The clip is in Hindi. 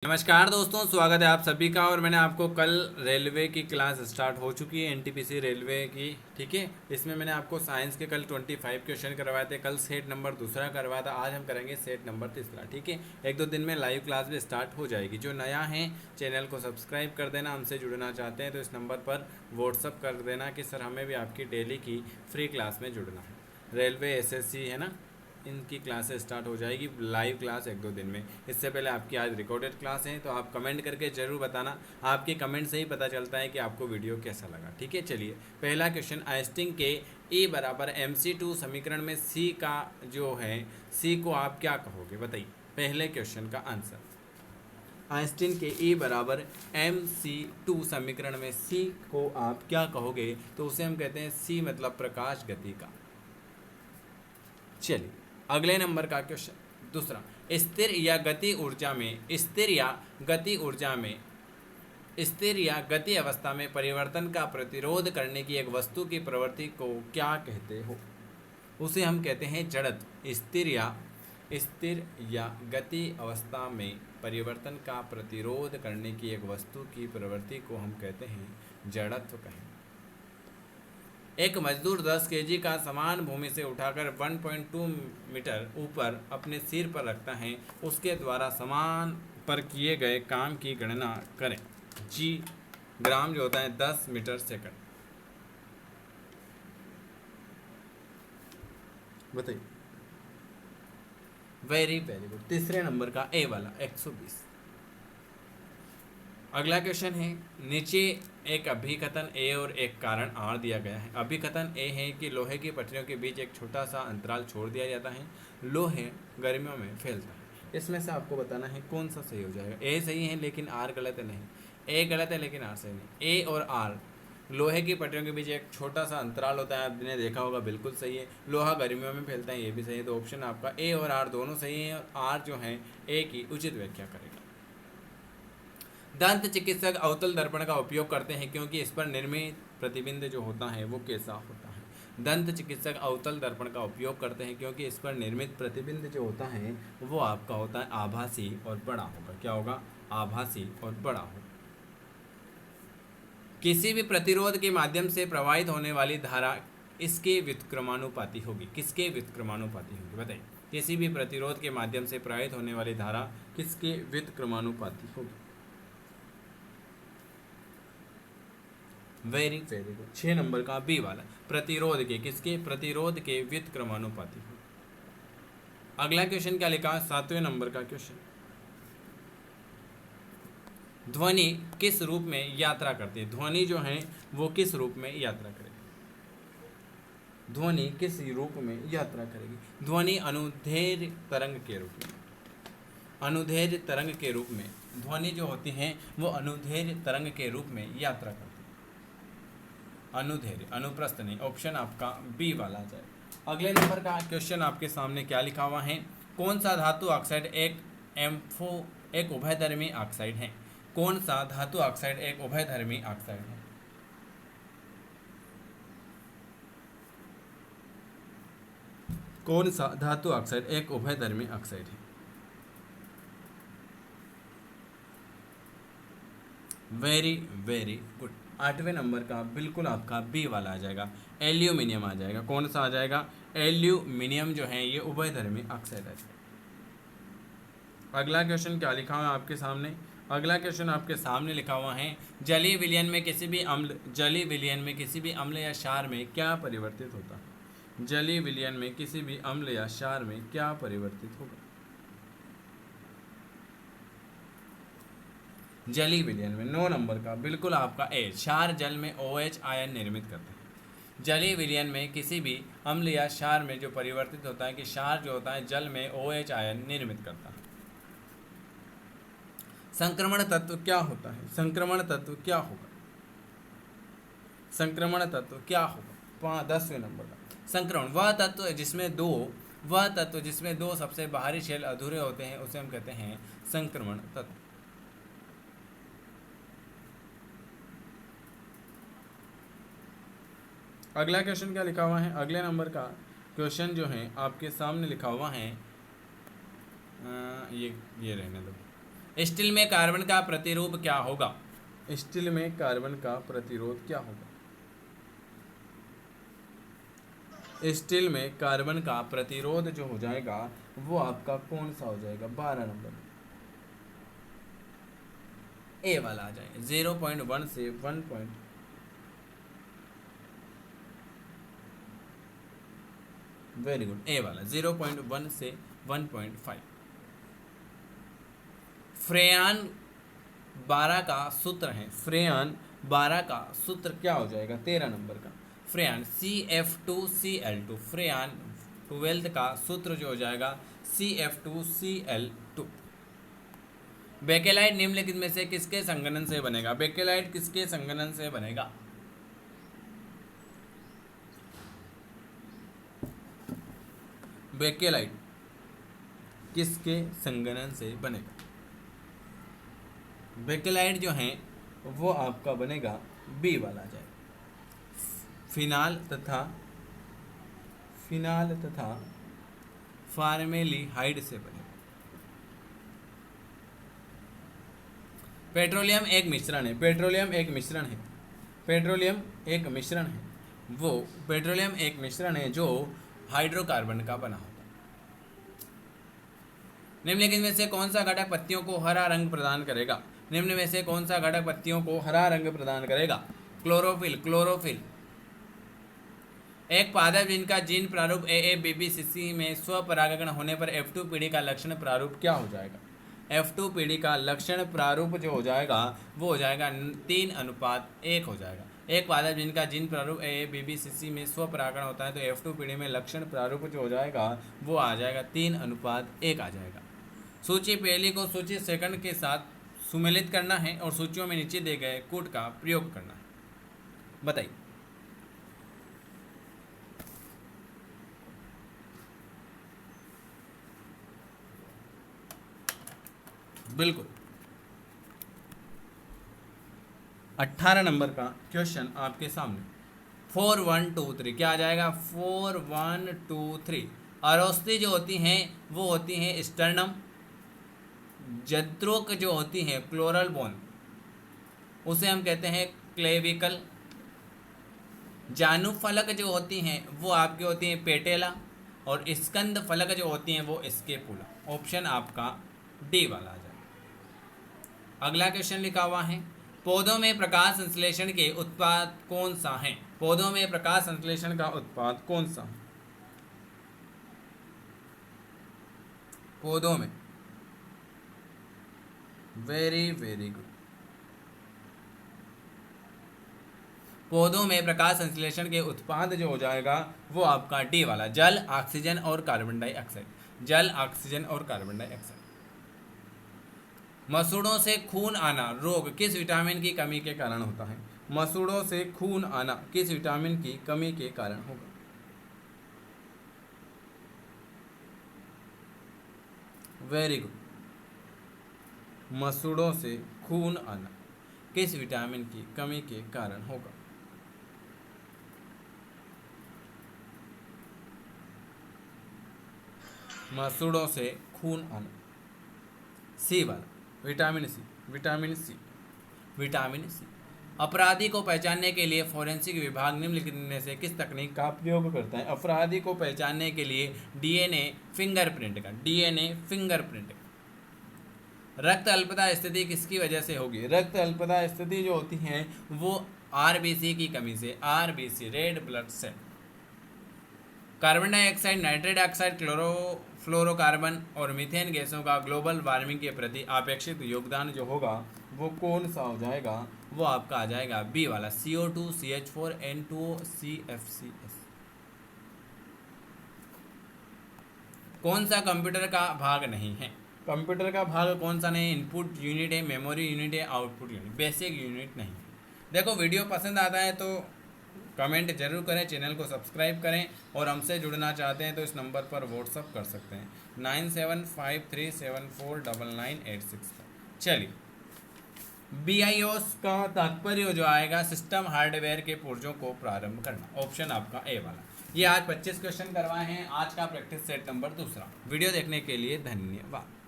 नमस्कार दोस्तों, स्वागत है आप सभी का। और मैंने आपको कल रेलवे की क्लास स्टार्ट हो चुकी है, एनटीपीसी रेलवे की। ठीक है, इसमें मैंने आपको साइंस के कल 25 क्वेश्चन करवाए थे। कल सेट नंबर दूसरा करवाया था, आज हम करेंगे सेट नंबर तीसरा। ठीक है, एक दो दिन में लाइव क्लास भी स्टार्ट हो जाएगी। जो नया है चैनल को सब्सक्राइब कर देना। हमसे जुड़ना चाहते हैं तो इस नंबर पर व्हाट्सअप कर देना कि सर हमें भी आपकी डेली की फ्री क्लास में जुड़ना है। रेलवे एसएससी है ना, इनकी क्लासेस स्टार्ट हो जाएगी लाइव क्लास एक दो दिन में। इससे पहले आपकी आज रिकॉर्डेड क्लास है, तो आप कमेंट करके ज़रूर बताना। आपके कमेंट से ही पता चलता है कि आपको वीडियो कैसा लगा। ठीक है, चलिए पहला क्वेश्चन। आइंस्टीन के E बराबर MC2 समीकरण में C का जो है, C को आप क्या कहोगे बताइए। पहले क्वेश्चन का आंसर, आइंस्टीन के E बराबर MC2 समीकरण में C को आप क्या कहोगे, तो उसे हम कहते हैं C मतलब प्रकाश गति का। चलिए अगले नंबर का क्वेश्चन दूसरा। स्थिर या गति ऊर्जा में स्थिर या गति अवस्था में परिवर्तन का प्रतिरोध करने की एक वस्तु की प्रवृत्ति को क्या कहते हो, उसे हम कहते हैं जड़त्व। स्थिर या गति अवस्था में परिवर्तन का प्रतिरोध करने की एक वस्तु की प्रवृत्ति को हम कहते हैं जड़त्व कहें। एक मजदूर 10 केजी का सामान भूमि से उठाकर 1.2 मीटर ऊपर अपने सिर पर रखता है। उसके द्वारा सामान पर किए गए काम की गणना करें। जी ग्राम जो होता है 10 मीटर सेकंड। बताइए। Very very good. तीसरे नंबर का ए वाला 120। अगला क्वेश्चन है, नीचे एक अभिकथन ए और एक कारण आर दिया गया है। अभिकथन ए है कि लोहे की पटरियों के बीच एक छोटा सा अंतराल छोड़ दिया जाता है, लोहे गर्मियों में फैलता है। इसमें से आपको बताना है कौन सा सही हो जाएगा। ए सही है लेकिन आर गलत है नहीं, ए गलत है लेकिन आर सही नहीं। ए और आर, लोहे की पटरियों के बीच एक छोटा सा अंतराल होता है, आपने देखा होगा, बिल्कुल सही है। लोहा गर्मियों में फैलता है, ये भी सही है। तो ऑप्शन आपका ए और आर दोनों सही है, और आर जो है ए की उचित व्याख्या करेगा। दंत चिकित्सक अवतल दर्पण का उपयोग करते हैं क्योंकि इस पर निर्मित प्रतिबिंब जो होता है वो कैसा होता है। दंत चिकित्सक अवतल दर्पण का उपयोग करते हैं क्योंकि इस पर निर्मित प्रतिबिंब जो होता है वो आपका होता है आभासी और बड़ा होगा। क्या होगा? आभासी और बड़ा होगा। किसी भी प्रतिरोध के माध्यम से प्रवाहित होने वाली धारा इसके व्युत्क्रमानुपाती होगी। किसके व्युत्क्रमानुपाती होगी बताइए। किसी भी प्रतिरोध के माध्यम से प्रवाहित होने वाली धारा किसके व्युत्क्रमानुपाती होगी। Very very good. 6 नंबर का बी वाला, प्रतिरोध के, किसके? प्रतिरोध के व्युत्क्रमानुपाती हो। अगला क्वेश्चन क्या लिखा है? 7वें नंबर का क्वेश्चन, ध्वनि किस रूप में यात्रा करती है। ध्वनि जो है वो किस रूप में यात्रा करेगी। ध्वनि किस रूप में यात्रा करेगी। ध्वनि अनुदैर्घ्य तरंग के रूप में, अनुदैर्घ्य तरंग के रूप में ध्वनि जो होती है वो अनुदैर्घ्य तरंग के रूप में यात्रा करती है। अनुदैर्घ्य, अनुप्रस्थ नहीं। ऑप्शन आपका बी वाला जाए। अगले नंबर का क्वेश्चन आपके सामने क्या लिखा हुआ है? कौन सा धातु ऑक्साइड एक उभयधर्मी ऑक्साइड है। कौन सा धातु ऑक्साइड एक उभयधर्मी ऑक्साइड है। कौन सा धातु ऑक्साइड एक उभयधर्मी ऑक्साइड है। Very very good. 8वें नंबर का बिल्कुल आपका बी वाला आ जाएगा, एल्यूमिनियम आ जाएगा। कौन सा आ जाएगा? एल्यूमिनियम जो है ये उभयधर्मी ऑक्साइड है। अगला क्वेश्चन क्या लिखा हुआ है आपके सामने? अगला क्वेश्चन आपके सामने लिखा हुआ है, जलीय विलयन में किसी भी अम्ल या क्षार में क्या परिवर्तित होता है। जलीय विलयन में किसी भी अम्ल या क्षार में क्या परिवर्तित होगा। जलीय विलयन में 9 नंबर का बिल्कुल आपका ए, क्षार जल में OH आयन निर्मित करते हैं। जलीय विलयन में किसी भी अम्ल या क्षार में जो परिवर्तित होता है कि क्षार जो होता है जल में OH आयन निर्मित करता है। संक्रमण तत्व क्या होता है। संक्रमण तत्व क्या होगा। संक्रमण तत्व क्या होगा? 10वें नंबर का संक्रमण, वह तत्व जिसमें दो सबसे बाहरी शेल अधूरे होते हैं उसे हम कहते हैं संक्रमण तत्व। अगला क्वेश्चन क्या लिखा हुआ है? अगले नंबर का क्वेश्चन जो है आपके सामने लिखा हुआ है, ये रहने दो। स्टील में कार्बन का प्रतिरूप क्या होगा? स्टील में कार्बन का प्रतिरोध क्या होगा? स्टील में कार्बन का प्रतिरोध जो हो जाएगा वो आपका कौन सा हो जाएगा? 12 नंबर ए वाला आ जाएगा। 0.1 से 1 वेरी गुड, ए वाला 0.1 से 1.5। फ्रेयान 12 का सूत्र है, फ्रेयान 12 का सूत्र क्या हो जाएगा? 13 नंबर का फ्रेयान CF2Cl2, फ्रेयान 12th का सूत्र जो हो जाएगा CF2Cl2। बेकेलाइट निम्नलिखित में से किसके संघनन से बनेगा? बेकेलाइट किसके संघनन से बनेगा? बेकेलाइट किसके संघनन से बनेगा? बेकेलाइट जो है वो आपका बनेगा बी वाला जाएगा, फिनाल तथा फार्मेल्डिहाइड से बनेगा। पेट्रोलियम एक मिश्रण है, पेट्रोलियम एक मिश्रण है, पेट्रोलियम एक मिश्रण है, वो पेट्रोलियम एक मिश्रण है जो हाइड्रोकार्बन का बना होता है। निम्नलिखित में से कौन सा घटक पत्तियों को हरा रंग प्रदान करेगा? निम्न में से कौन सा घटक पत्तियों को हरा रंग प्रदान करेगा? Chlorophyll, chlorophyll. एक पादप जिनका जीन प्रारूप AABBCC में स्वपरागण होने पर F2 पीढ़ी का लक्षण प्रारूप क्या हो जाएगा? F2 पीढ़ी का लक्षण प्रारूप जो हो जाएगा वो हो जाएगा 3:1 हो जाएगा। एक पादप जिनका जीन प्रारूप AABBCC में स्वपरागण होता है तो F2 पीढ़ी में लक्षण प्रारूप जो हो जाएगा वो आ जाएगा 3:1 आ जाएगा। सूची पहली को सूची सेकंड के साथ सुमेलित करना है और सूचियों में नीचे दिए गए कूट का प्रयोग करना है। बताइए। बिल्कुल 18 नंबर का क्वेश्चन आपके सामने। 4 1 2 3 क्या आ जाएगा? 4 1 2 3। अरोस्ती जो होती हैं वो होती हैं स्टर्नम, जत्रुक जो होती हैं क्लोरल बोन उसे हम कहते हैं क्लेविकल, जानू फलक जो होती हैं वो आपकी होती हैं पेटेला, और स्कंद फलक जो होती हैं वो स्केपुला। ऑप्शन आपका डी वाला आ जाएगा। अगला क्वेश्चन लिखा हुआ है, पौधों में प्रकाश संश्लेषण के उत्पाद कौन सा है? पौधों में प्रकाश संश्लेषण का उत्पाद कौन सा है? पौधों में, वेरी वेरी गुड, पौधों में प्रकाश संश्लेषण के उत्पाद जो हो जाएगा वो आपका डी वाला, जल, ऑक्सीजन और कार्बन डाइऑक्साइड। जल, ऑक्सीजन और कार्बन डाइऑक्साइड। मसूड़ों से खून आना रोग किस विटामिन की कमी के कारण होता है? मसूड़ों से खून आना किस विटामिन की कमी के कारण होगा? वेरी गुड, मसूड़ों से खून आना किस विटामिन की कमी के कारण होगा? मसूड़ों से खून आना, सी वाला, vitamin C, vitamin C, vitamin C. अपराधी को पहचानने के लिए फोरेंसिक विभाग निम्नलिखित में से किस तकनीक का प्रयोग करता है? अपराधी को पहचानने के लिए डीएनए फिंगरप्रिंट का, डीएनए फिंगरप्रिंट। रक्त अल्पता स्थिति किसकी वजह से होगी? रक्त अल्पता स्थिति जो होती है वो आरबीसी की कमी से, RBC, red blood cell. Carbon dioxide, nitrate oxide, fluorocarbon और मीथेन गैसों का ग्लोबल वार्मिंग के प्रति अपेक्षित योगदान जो होगा वो कौन सा हो जाएगा? वो आपका आ जाएगा बी वाला, CO2, CH4, N2O, CFCS। कौन सा कंप्यूटर का भाग नहीं है? कंप्यूटर का भाग कौन सा नहीं है? इनपुट यूनिट है, मेमोरी यूनिट है, आउटपुट यूनिट, बेसिक यूनिट नहीं है। देखो वीडियो पसंद आता है तो कमेंट जरूर करें, चैनल को सब्सक्राइब करें, और हमसे जुड़ना चाहते हैं तो इस नंबर पर व्हाट्सअप कर सकते हैं 9753749986 पर। चलिए, BIOS का तात्पर्य जो आएगा सिस्टम हार्डवेयर के पुर्जों को प्रारंभ करना। ऑप्शन आपका ए वाला। ये आज 25 क्वेश्चन करवाए हैं, आज का प्रैक्टिस सेट नंबर 2। वीडियो देखने के लिए धन्यवाद।